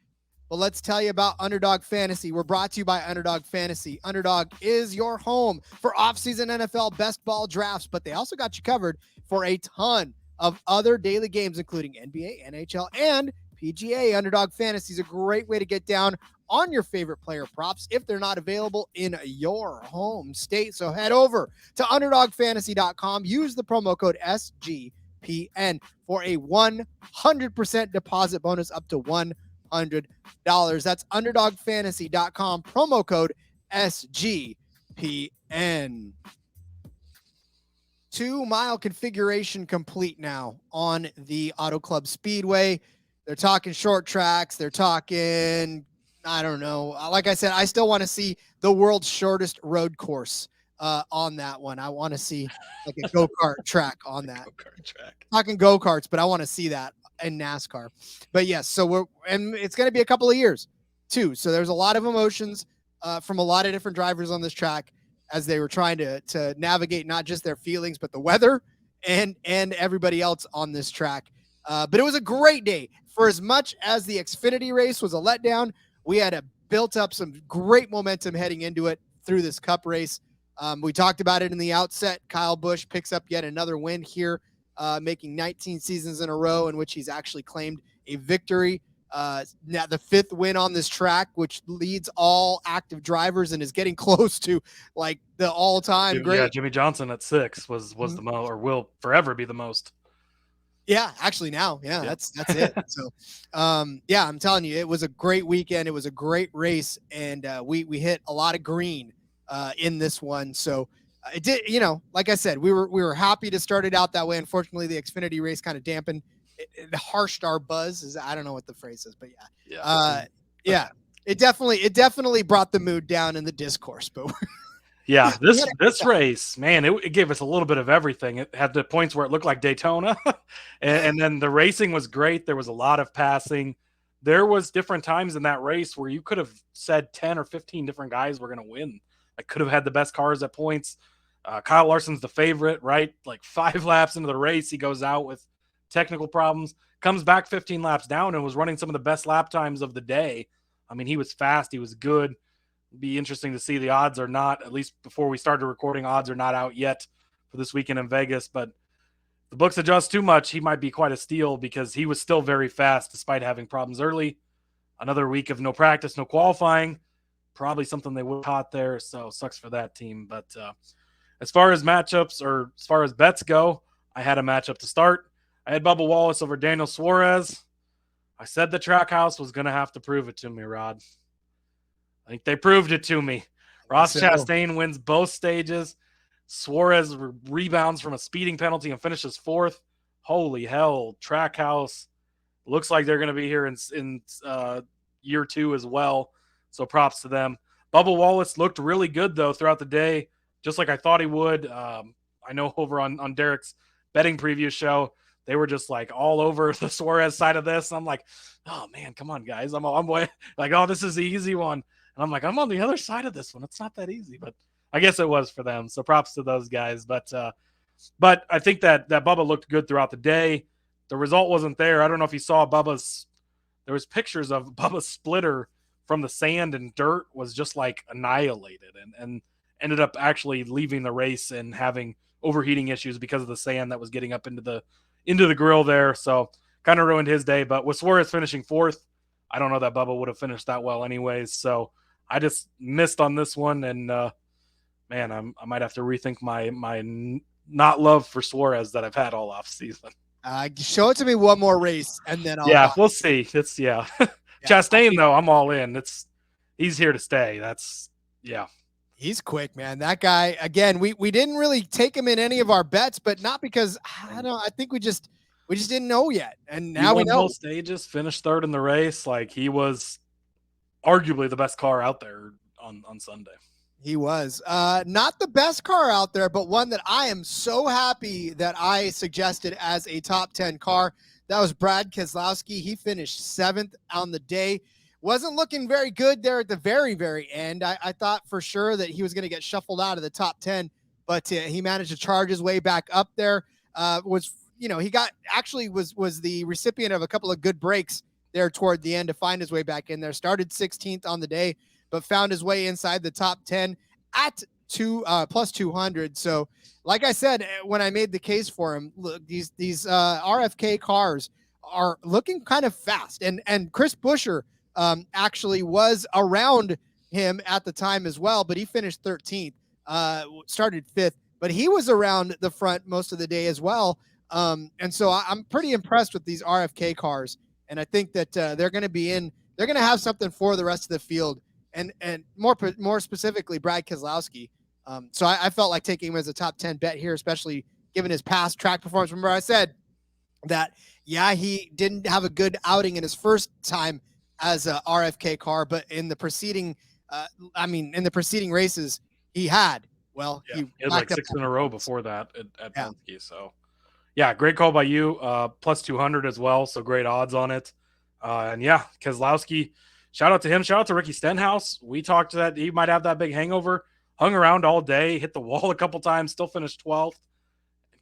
But let's tell you about Underdog Fantasy. We're brought to you by Underdog Fantasy. Underdog is your home for off-season NFL best ball drafts, but they also got you covered for a ton of other daily games, including NBA, NHL, and PGA. Underdog Fantasy is a great way to get down on your favorite player props if they're not available in your home state. So head over to UnderdogFantasy.com. Use the promo code SGPN for a 100% deposit bonus up to $100. That's UnderdogFantasy.com. Promo code SGPN. 2-mile configuration complete now on the Auto Club Speedway. They're talking short tracks. They're talking, I don't know. Like I said, I still want to see the world's shortest road course on that one. I want to see like a go-kart track on that. Go-kart track. Talking go-karts, but I want to see that in NASCAR. But yes, so it's going to be a couple of years too. So there's a lot of emotions from a lot of different drivers on this track as they were trying to navigate not just their feelings, but the weather and everybody else on this track. But it was a great day. For as much as the Xfinity race was a letdown, we had built up some great momentum heading into it through this Cup race. We talked about it in the outset. Kyle Busch picks up yet another win here, making 19 seasons in a row in which he's actually claimed a victory. Now the 5th win on this track, which leads all active drivers and is getting close to like the all-time great. Yeah, Jimmy Johnson at 6 was the most, or will forever be the most. Yeah, actually now. Yeah, that's it. So, yeah, I'm telling you, it was a great weekend. It was a great race, and we hit a lot of green in this one. So it did, like I said, we were happy to start it out that way. Unfortunately, the Xfinity race kind of dampened, it harshed our buzz. I don't know what the phrase is, but yeah. It definitely brought the mood down in the discourse, but. Yeah, this race, man, it gave us a little bit of everything. It had the points where it looked like Daytona, and then the racing was great. There was a lot of passing. There was different times in that race where you could have said 10 or 15 different guys were going to win. I could have had the best cars at points. Kyle Larson's the favorite, right? Like 5 laps into the race, he goes out with technical problems, comes back 15 laps down and was running some of the best lap times of the day. I mean, he was fast. He was good. Be interesting to see. The odds are not, at least before we started recording, odds are not out yet for this weekend in Vegas. But if the books adjust too much, he might be quite a steal because he was still very fast despite having problems early. Another week of no practice, no qualifying, probably something they would have caught there. So sucks for that team. But as far as matchups or as far as bets go, I had a matchup to start. I had Bubba Wallace over Daniel Suarez. I said the Trackhouse was going to have to prove it to me, Rod. I think they proved it to me. Ross Chastain wins both stages. Suarez rebounds from a speeding penalty and finishes 4th. Holy hell, Trackhouse. Looks like they're going to be here in year 2 as well. So props to them. Bubba Wallace looked really good, though, throughout the day, just like I thought he would. I know over on Derek's betting preview show, they were just like all over the Suarez side of this. And I'm like, oh, man, come on, guys. I'm like, oh, this is the easy one. And I'm like, I'm on the other side of this one. It's not that easy, but I guess it was for them. So props to those guys. But I think that Bubba looked good throughout the day. The result wasn't there. I don't know if you saw there was pictures of Bubba's splitter from the sand and dirt was just like annihilated and ended up actually leaving the race and having overheating issues because of the sand that was getting up into the grill there. So kind of ruined his day. But with Suarez finishing 4th, I don't know that Bubba would have finished that well anyways. So I just missed on this one. And man, I might have to rethink my not love for Suarez that I've had all off season. Show it to me one more race, and then I'll we'll see. It's Chastain though, I'm all in. He's here to stay. He's quick, man. That guy again. We didn't really take him in any of our bets, but not because I think we just didn't know yet, and now we know. Both stages, finished 3rd in the race. Like he was arguably the best car out there on Sunday. He was not the best car out there, but one that I am so happy that I suggested as a top 10 car. That was Brad Keselowski. He finished 7th on the day. Wasn't looking very good there at the very, very end. I thought for sure that he was going to get shuffled out of the top 10, but he managed to charge his way back up there. He was the recipient of a couple of good breaks there toward the end to find his way back in there. Started 16th on the day, but found his way inside the top 10 at plus 200. So like I said, when I made the case for him, look, these RFK cars are looking kind of fast. And Chris Buescher actually was around him at the time as well, but he finished 13th, started 5th, but he was around the front most of the day as well. And so I'm pretty impressed with these RFK cars. And I think that they're going to have something for the rest of the field. And more specifically, Brad Keselowski. So I felt like taking him as a top 10 bet here, especially given his past track performance. Remember I said that, he didn't have a good outing in his first time as a RFK car, but in the preceding races he had. Well, he had like 6 in a row before that at Penske. So great call by you. Plus 200 as well. So great odds on it. Keselowski, shout out to him. Shout out to Ricky Stenhouse. We talked that he might have that big hangover. Hung around all day, hit the wall a couple times, still finished 12th.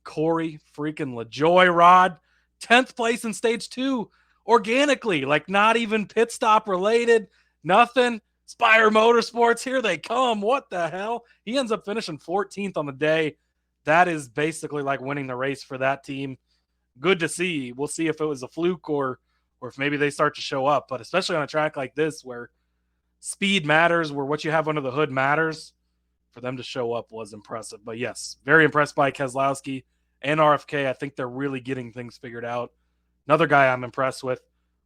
Corey freaking LaJoy, Rod, 10th place in stage 2, organically, like not even pit stop related, nothing. Spire Motorsports, here they come. What the hell? He ends up finishing 14th on the day. That is basically like winning the race for that team. Good to see. We'll see if it was a fluke or if maybe they start to show up. But especially on a track like this where speed matters, where what you have under the hood matters, for them to show up was impressive. But yes, very impressed by Keselowski and RFK. I think they're really getting things figured out. Another guy I'm impressed with,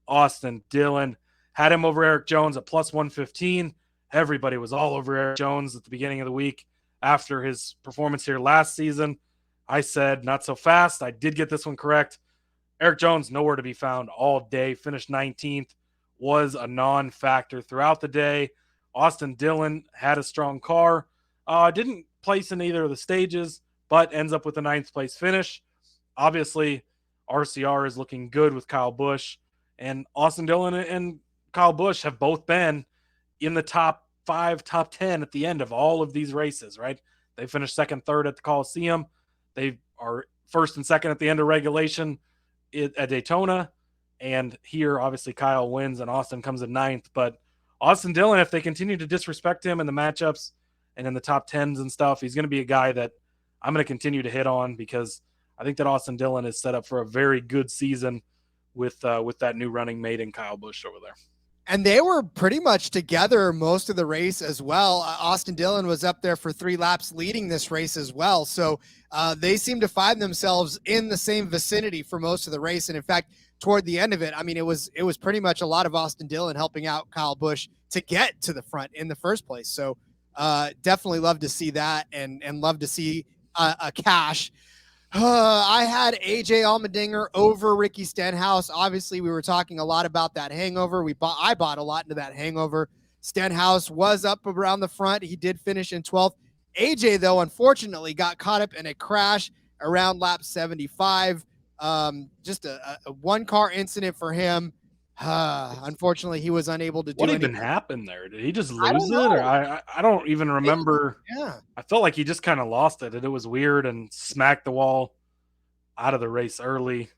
Austin Dillon. Had him over Eric Jones at plus 115. Everybody was all over Eric Jones at the beginning of the week after his performance here last season. I said, not so fast. I did get this one correct. Eric Jones, nowhere to be found all day. Finished 19th. Was a non-factor throughout the day. Austin Dillon had a strong car. Didn't place in either of the stages, but ends up with a 9th place finish. Obviously, RCR is looking good with Kyle Busch. And Austin Dillon and Kyle Busch have both been in the top 5, top 10 at the end of all of these races, right? They finished 2nd, 3rd at the Coliseum. They are 1st and 2nd at the end of regulation at Daytona. And here, obviously, Kyle wins and Austin comes in 9th. But Austin Dillon, if they continue to disrespect him in the matchups and in the top 10s and stuff, he's going to be a guy that I'm going to continue to hit on, because I think that Austin Dillon is set up for a very good season with that new running mate in Kyle Busch over there. And they were pretty much together most of the race as well. Austin Dillon was up there for 3 laps leading this race as well. So they seem to find themselves in the same vicinity for most of the race. And in fact, toward the end of it, I mean, it was pretty much a lot of Austin Dillon helping out Kyle Busch to get to the front in the first place. So definitely love to see that, and love to see a cash. I had AJ Allmendinger over Ricky Stenhouse. Obviously, we were talking a lot about that hangover. I bought a lot into that hangover. Stenhouse was up around the front. He did finish in 12th. AJ, though, unfortunately, got caught up in a crash around lap 75. Just a one-car incident for him. Unfortunately, he was unable to do what anything. Even happened there? Did he just lose it? Or I don't even remember. Yeah. I felt like he just kind of lost it, and it was weird, and smacked the wall out of the race early.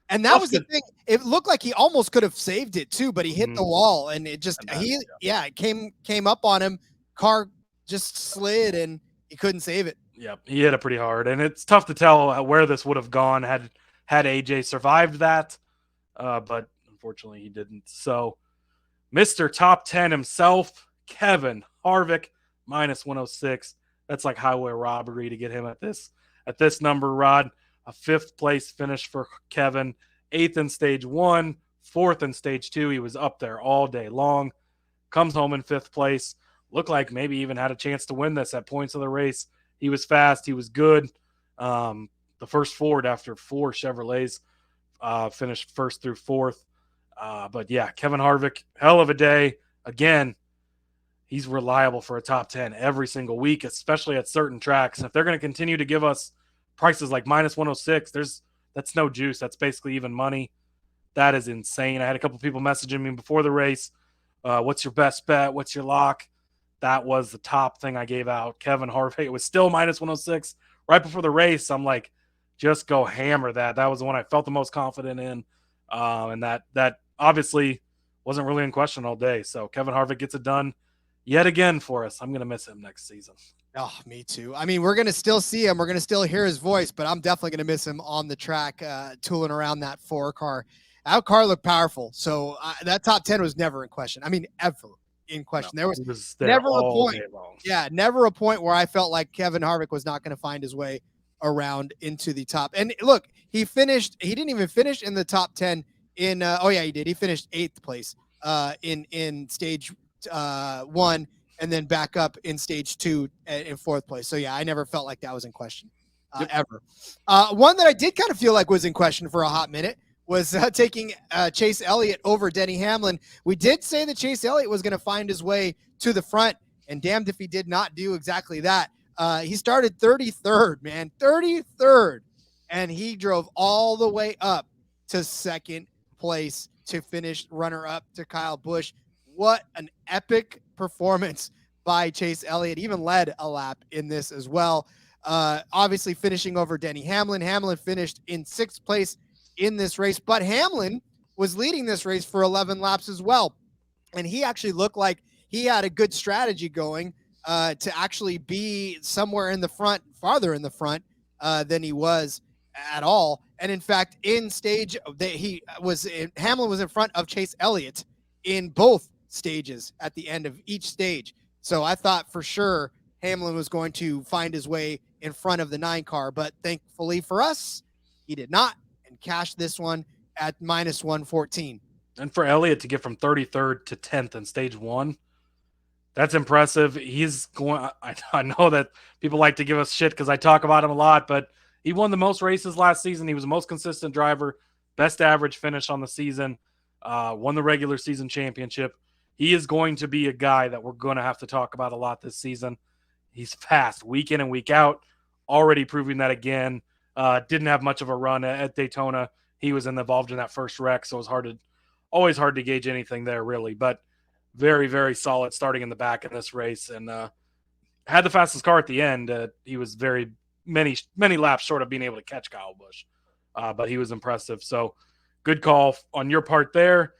And that was the thing. It looked like he almost could have saved it too, but he hit the wall, and it just it came up on him. Car just slid, and he couldn't save it. Yep, he hit it pretty hard, and it's tough to tell where this would have gone had AJ survived that, but unfortunately he didn't. So, Mr. Top 10 himself, Kevin Harvick, minus 106. That's like highway robbery to get him at this number, Rod. A 5th place finish for Kevin, 8th in stage 1, 4th in stage 2. He was up there all day long. Comes home in 5th place. Looked like maybe even had a chance to win this at points of the race. He was fast. He was good. The first Ford after 4 Chevrolets finished 1st through 4th. But yeah, Kevin Harvick, hell of a day. Again, he's reliable for a top 10 every single week, especially at certain tracks. If they're going to continue to give us prices like minus 106, that's no juice. That's basically even money. That is insane. I had a couple people messaging me before the race. What's your best bet? What's your lock? That was the top thing I gave out. Kevin Harvick. It was still minus 106 right before the race. I'm like, just go hammer that. That was the one I felt the most confident in. And that obviously wasn't really in question all day. So Kevin Harvick gets it done yet again for us. I'm going to miss him next season. Oh, me too. I mean, we're going to still see him. We're going to still hear his voice, but I'm definitely going to miss him on the track, tooling around that 4 car. That car looked powerful. So that top 10 was never in question. I mean, ever in question. No, there was never a point. Yeah, never a point where I felt like Kevin Harvick was not going to find his way around into the top. And look, he didn't even finish in the top 10 in, he did. He finished 8th place in stage 1. And then back up in stage 2 in 4th place. So yeah, I never felt like that was in question ever. One that I did kind of feel like was in question for a hot minute was taking Chase Elliott over Denny Hamlin. We did say that Chase Elliott was going to find his way to the front, and damned if he did not do exactly that. He started 33rd, man, 33rd, and he drove all the way up to 2nd place to finish runner-up to Kyle Busch. What an epic performance by Chase Elliott. Even led a lap in this as well. Obviously finishing over Denny Hamlin. Hamlin finished in 6th place in this race, but Hamlin was leading this race for 11 laps as well. And he actually looked like he had a good strategy going to actually be somewhere in the front, farther in the front than he was at all. And in fact, in stage, Hamlin was in front of Chase Elliott in both stages at the end of each stage. So I thought for sure Hamlin was going to find his way in front of the 9 car, but thankfully for us, he did not, and cashed this one at minus 114. And for Elliott to get from 33rd to 10th in stage 1, that's impressive. He's going. I know that people like to give us shit because I talk about him a lot, but he won the most races last season. He was the most consistent driver, best average finish on the season, won the regular season championship. He is going to be a guy that we're going to have to talk about a lot this season. He's fast week in and week out, already proving that again. Didn't have much of a run at Daytona. He was involved in that first wreck, so it was always hard to gauge anything there, really. But very, very solid starting in the back in this race, and had the fastest car at the end. He was many laps short of being able to catch Kyle Busch, but he was impressive. So good call on your part there.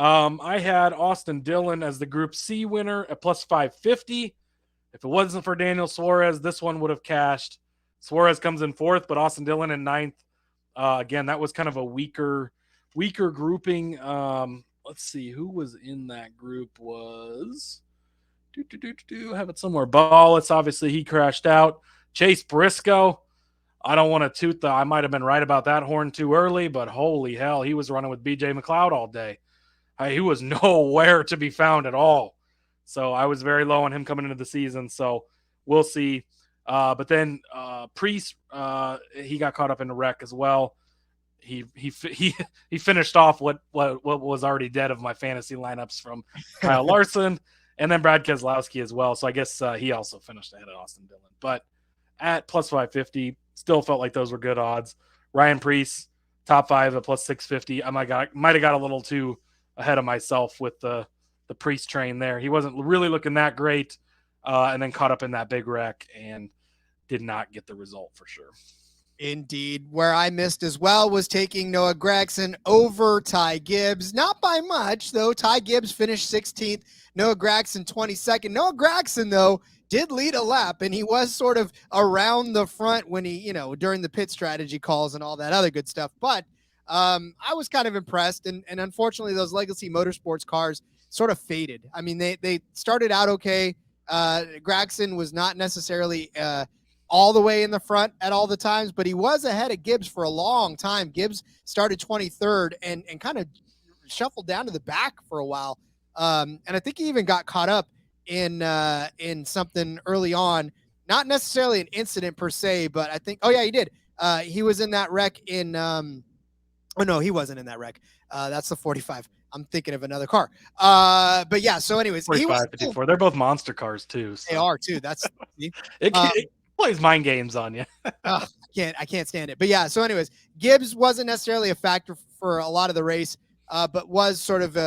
I had Austin Dillon as the Group C winner at plus 550. If it wasn't for Daniel Suarez, this one would have cashed. Suarez comes in 4th, but Austin Dillon in 9th. Again, that was kind of a weaker grouping. Let's see who was in that group. Was have it somewhere. Ballets, obviously he crashed out. Chase Briscoe. I don't want to toot I might have been right about that horn too early, but holy hell, he was running with BJ McLeod all day. He was nowhere to be found at all. So I was very low on him coming into the season. So we'll see. But then Priest, he got caught up in the wreck as well. He finished off what was already dead of my fantasy lineups from Kyle Larson, and then Brad Keselowski as well. So I guess he also finished ahead of Austin Dillon. But at plus 550, still felt like those were good odds. Ryan Priest, top 5 at plus 650. I might have got a little too ahead of myself with the Priest train there. He wasn't really looking that great, and then caught up in that big wreck and did not get the result for sure. Indeed. Where I missed as well was taking Noah Gragson over Ty Gibbs. Not by much, though. Ty Gibbs finished 16th. Noah Gragson 22nd. Noah Gragson, though, did lead a lap, and he was sort of around the front when he, during the pit strategy calls and all that other good stuff. But I was kind of impressed, and unfortunately, those Legacy Motorsports cars sort of faded. I mean, they started out okay. Gragson was not necessarily all the way in the front at all the times, but he was ahead of Gibbs for a long time. Gibbs started 23rd and kind of shuffled down to the back for a while. And I think he even got caught up in something early on, not necessarily an incident per se, but I think, oh yeah, he did. He was in that wreck in, oh no, he wasn't in that wreck. That's the 45. I'm thinking of another car. But yeah, so anyways, 45, 54. They're both monster cars too. So. They are too. That's it plays mind games on you. I can't stand it. But yeah, so anyways, Gibbs wasn't necessarily a factor for a lot of the race, but was sort of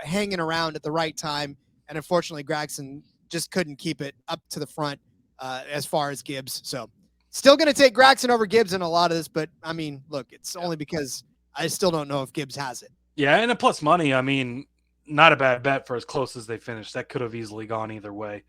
hanging around at the right time. And unfortunately, Gragson just couldn't keep it up to the front as far as Gibbs. So still going to take Gragson over Gibbs in a lot of this. But, I mean, look, it's only because I still don't know if Gibbs has it. Yeah, and a plus money, I mean, not a bad bet for as close as they finished. That could have easily gone either way.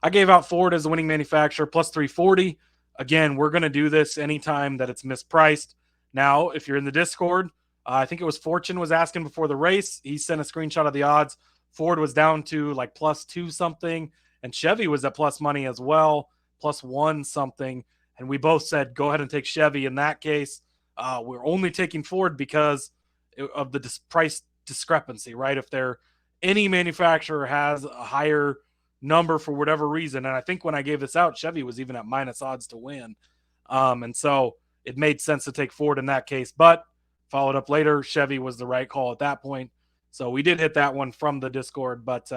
I gave out Ford as the winning manufacturer, plus 340. Again, we're going to do this anytime that it's mispriced. Now, if you're in the Discord, I think it was Fortune was asking before the race. He sent a screenshot of the odds. Ford was down to like plus 2 something, and Chevy was at plus money as well, plus 1 something. And we both said, go ahead and take Chevy in that case. We're only taking Ford because of the price discrepancy, right? If any manufacturer has a higher number for whatever reason, and I think when I gave this out, Chevy was even at minus odds to win. And so it made sense to take Ford in that case, but followed up later, Chevy was the right call at that point. So we did hit that one from the Discord, but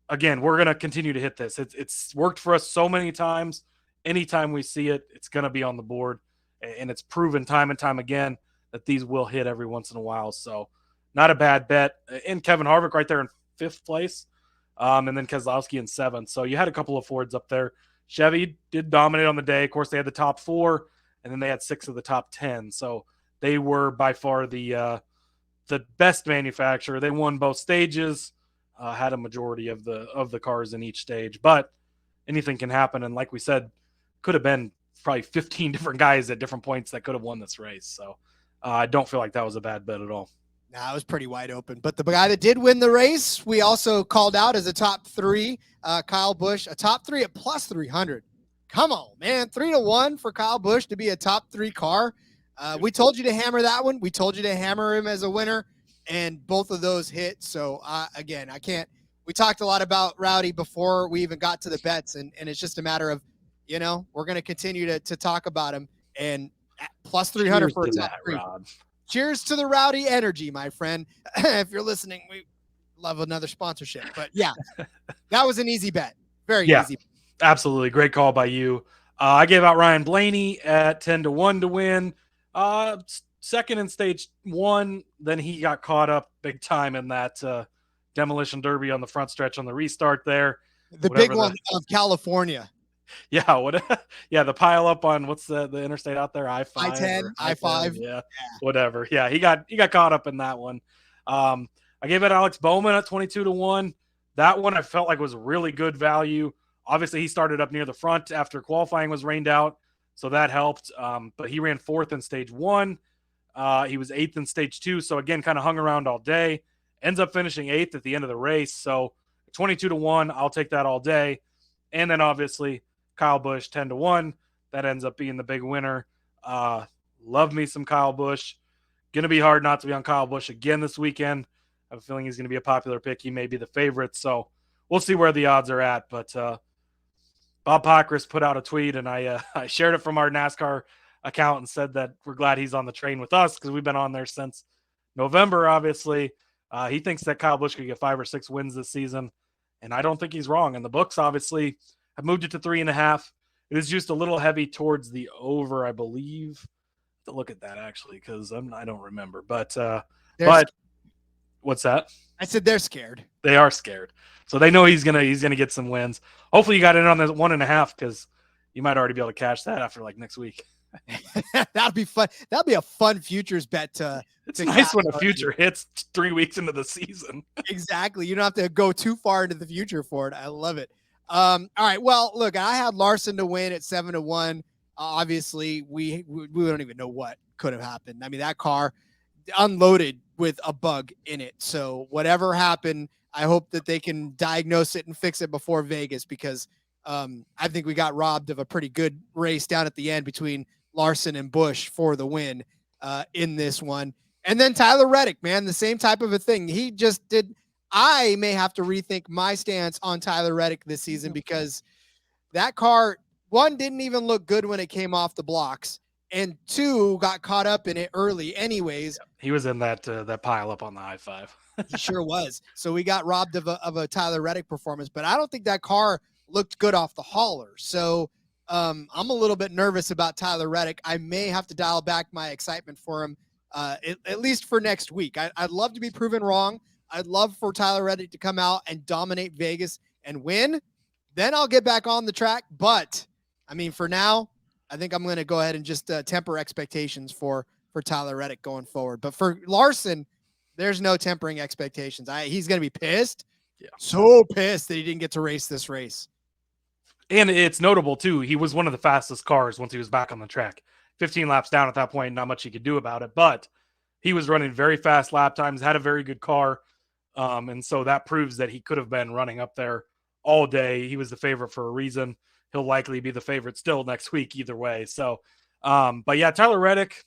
again, we're going to continue to hit this. It's worked for us so many times. Anytime we see it, it's going to be on the board, and it's proven time and time again that these will hit every once in a while. So not a bad bet. And Kevin Harvick right there in 5th place. And then Keselowski in 7th. So you had a couple of Fords up there. Chevy did dominate on the day. Of course, they had the top 4, and then they had 6 of the top 10. So they were by far the best manufacturer. They won both stages, had a majority of the cars in each stage. But anything can happen. And like we said, could have been probably 15 different guys at different points that could have won this race. So I don't feel like that was a bad bet at all. Nah, it was pretty wide open. But the guy that did win the race, we also called out as a top 3, Kyle Busch, a top 3 at plus 300. Come on, man. 3-1 for Kyle Busch to be a top 3 car. We told you to hammer that one. We told you to hammer him as a winner, and both of those hit. So, again, I can't – we talked a lot about Rowdy before we even got to the bets, and it's just a matter of, we're going to continue to talk about him. And plus 300 for a top 3. Rod. Cheers to the Rowdy energy, my friend. If you're listening, we love another sponsorship. But, yeah, that was an easy bet. Very easy. Absolutely. Great call by you. I gave out Ryan Blaney at 10-1 to win. Second in stage 1, then he got caught up big time in that demolition derby on the front stretch on the restart there. The big one of California. Yeah, the pile up on what's the interstate out there? I-5. I-10, I-5. Yeah, whatever. Yeah, he got caught up in that one. I gave it Alex Bowman at 22-1. That one I felt like was really good value Obviously, he started up near the front after qualifying was rained out, so that helped. But he ran 4th in stage 1. He was 8th in stage 2, so again, kind of hung around all day. Ends up finishing 8th at the end of the race, so 22-1, I'll take that all day. And then obviously Kyle Busch 10-1, that ends up being the big winner. Love me some Kyle Busch. Gonna be hard not to be on Kyle Busch again this weekend. I have a feeling he's gonna be a popular pick. He may be the favorite, so we'll see where the odds are at. But Bob Pockris put out a tweet, and I shared it from our NASCAR account and said that we're glad he's on the train with us because we've been on there since November, obviously. He thinks that Kyle Busch could get 5 or 6 wins this season, and I don't think he's wrong. And the books obviously have moved it to 3.5. It is just a little heavy towards the over, I believe. To look at that actually, because I don't remember. But what's that? I said they're scared. They are scared, so they know he's gonna get some wins. Hopefully, you got in on the 1.5 because you might already be able to cash that after like next week. That'd be fun. That'd be a fun futures bet It's nice when a future hits 3 weeks into the season. Exactly. You don't have to go too far into the future for it. I love it. All right. Well, look, I had Larson to win at 7-1. Obviously, we don't even know what could have happened. I mean, that car unloaded with a bug in it. So whatever happened, I hope that they can diagnose it and fix it before Vegas, because I think we got robbed of a pretty good race down at the end between Larson and Busch for the win in this one. And then Tyler Reddick, man, the same type of a thing. He just did. I may have to rethink my stance on Tyler Reddick this season, because that car, 1, didn't even look good when it came off the blocks, and 2, got caught up in it early anyways. He was in that pile up on the I-5. He sure was. So we got robbed of a Tyler Reddick performance, but I don't think that car looked good off the hauler. So I'm a little bit nervous about Tyler Reddick. I may have to dial back my excitement for him, at least for next week. I'd love to be proven wrong. I'd love for Tyler Reddick to come out and dominate Vegas and win. Then I'll get back on the track. But, I mean, for now, I think I'm going to go ahead and just temper expectations for Tyler Reddick going forward. But for Larson, there's no tempering expectations. He's going to be pissed. Yeah. So pissed that he didn't get to race this race. And it's notable, too. He was one of the fastest cars once he was back on the track. 15 laps down at that point, not much he could do about it. But he was running very fast lap times, had a very good car. And so that proves that he could have been running up there all day. He was the favorite for a reason. He'll likely be the favorite still next week either way. So, but yeah, Tyler Reddick,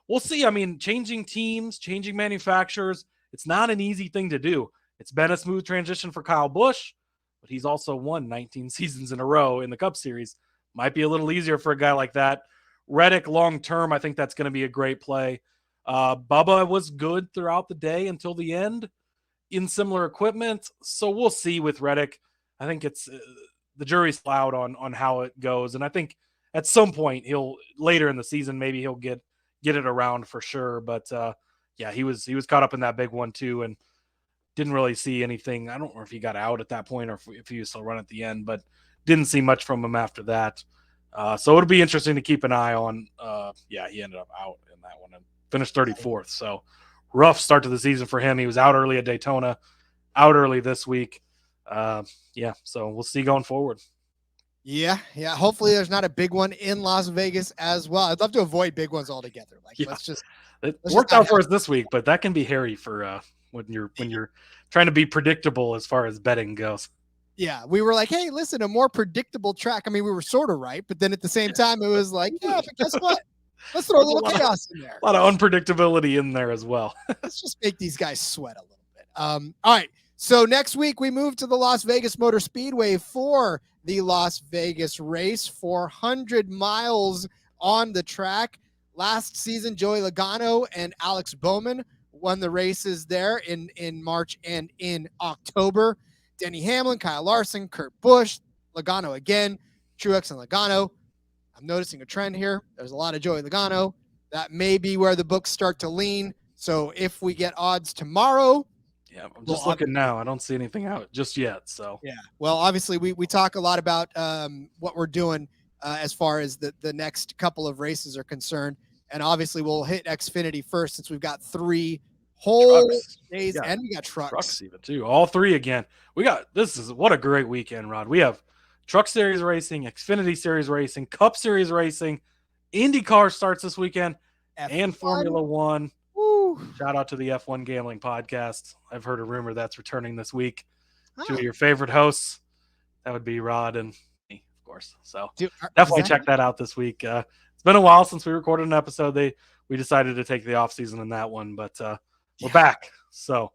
we'll see. I mean, changing teams, changing manufacturers, it's not an easy thing to do. It's been a smooth transition for Kyle Busch, but he's also won 19 seasons in a row in the Cup Series. Might be a little easier for a guy like that. Reddick, long-term, I think that's going to be a great play. Bubba was good throughout the day until the end in similar equipment. So we'll see with Reddick. I think it's the jury's out on how it goes. And I think at some point later in the season, maybe he'll get it around for sure. But yeah, he was caught up in that big one too, and didn't really see anything. I don't know if he got out at that point or if he was still run at the end, but didn't see much from him after that. So it'll be interesting to keep an eye on. Yeah, he ended up out in that one and finished 34th. So rough start to the season for him. He was out early at Daytona, out early this week. Yeah, so we'll see going forward. Yeah. Hopefully there's not a big one in Las Vegas as well. I'd love to avoid big ones altogether. It worked out for us this week, but that can be hairy for when you're trying to be predictable as far as betting goes. Yeah, we were like, hey, listen, a more predictable track. I mean, we were sort of right, but then at the same time, it was like, yeah, but guess what? Let's throw a little chaos in there. A lot of unpredictability in there as well. Let's just make these guys sweat a little bit. All right. So next week we move to the Las Vegas Motor Speedway for the Las Vegas race, 400 miles on the track. Last season, Joey Logano and Alex Bowman won the races there in March and in October. Denny Hamlin, Kyle Larson, Kurt Busch, Logano again, Truex and Logano. I'm noticing a trend here. There's a lot of Joey Logano. That may be where the books start to lean. So if we get odds tomorrow. Yeah, I'm just looking now. I don't see anything out just yet. So yeah, well, obviously we talk a lot about what we're doing as far as the next couple of races are concerned. And obviously we'll hit Xfinity first since we've got 3 whole days and we got trucks even too. All 3 again. What a great weekend, Rod. We have Truck Series racing, Xfinity Series racing, Cup Series racing, IndyCar starts this weekend, and Formula One. Woo. Shout out to the F1 Gambling Podcast. I've heard a rumor that's returning this week. Oh. Two of your favorite hosts. That would be Rod and me, of course. So Dude, definitely check that out this week. It's been a while since we recorded an episode. We decided to take the off season in that one, but we're back. So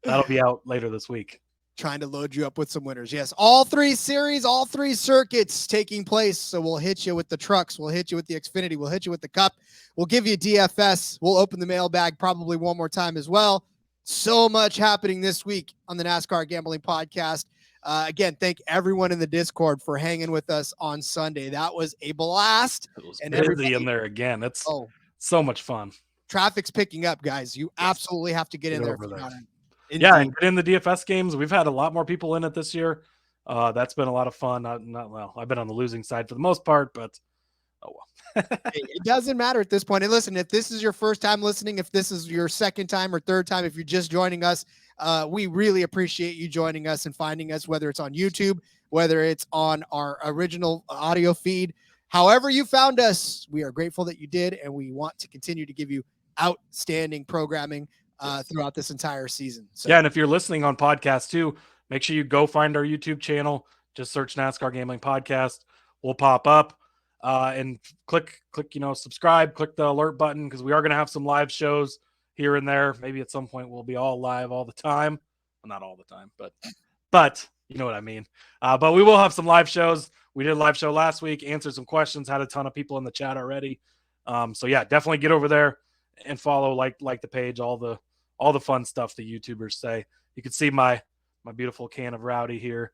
that'll be out later this week. Trying to load you up with some winners. Yes, all 3 series, all 3 circuits taking place. So we'll hit you with the trucks. We'll hit you with the Xfinity. We'll hit you with the Cup. We'll give you DFS. We'll open the mailbag probably one more time as well. So much happening this week on the NASCAR Gambling Podcast. Again, thank everyone in the Discord for hanging with us on Sunday. That was a blast. It was and busy in there again. It's so much fun. Traffic's picking up, guys. You absolutely have to get in there. Over there. Yeah, and get in the DFS games. We've had a lot more people in it this year. That's been a lot of fun. I've been on the losing side for the most part, but oh well. It doesn't matter at this point. And listen, if this is your first time listening, if this is your second time or third time, if you're just joining us, we really appreciate you joining us and finding us, whether it's on YouTube, whether it's on our original audio feed. However you found us, we are grateful that you did, and we want to continue to give you outstanding programming throughout this entire season. So. Yeah, and if you're listening on podcast too, make sure you go find our YouTube channel. Just search NASCAR Gambling Podcast. We'll pop up and click, subscribe, click the alert button, because we are going to have some live shows here and there. Maybe at some point we'll be all live all the time. Well, not all the time, but you know what I mean. But we will have some live shows. We did a live show last week, answered some questions, had a ton of people in the chat already. So yeah, definitely get over there and follow, like the page, all the fun stuff the YouTubers say. You can see my beautiful can of Rowdy here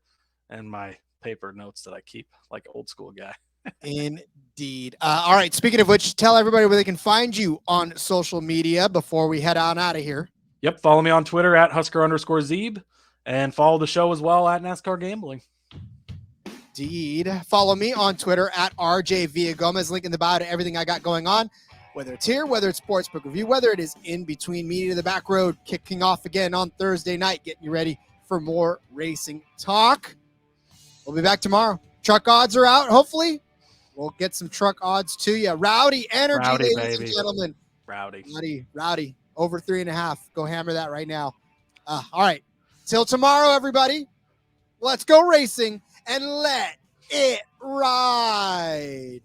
and my paper notes that I keep like an old school guy. Indeed. All right. Speaking of which, tell everybody where they can find you on social media before we head on out of here. Yep. Follow me on Twitter at Husker_Zeeb, and follow the show as well at NASCAR Gambling. Indeed. Follow me on Twitter at RJ Villagomez. Link in the bio to everything I got going on, whether it's here, whether it's Sportsbook Review, whether it is in between media to the back road, kicking off again on Thursday night, getting you ready for more racing talk. We'll be back tomorrow. Truck odds are out, hopefully. We'll get some truck odds to you. Rowdy energy, ladies and gentlemen. Rowdy. Over 3.5. Go hammer that right now. All right. Till tomorrow, everybody. Let's go racing and let it ride.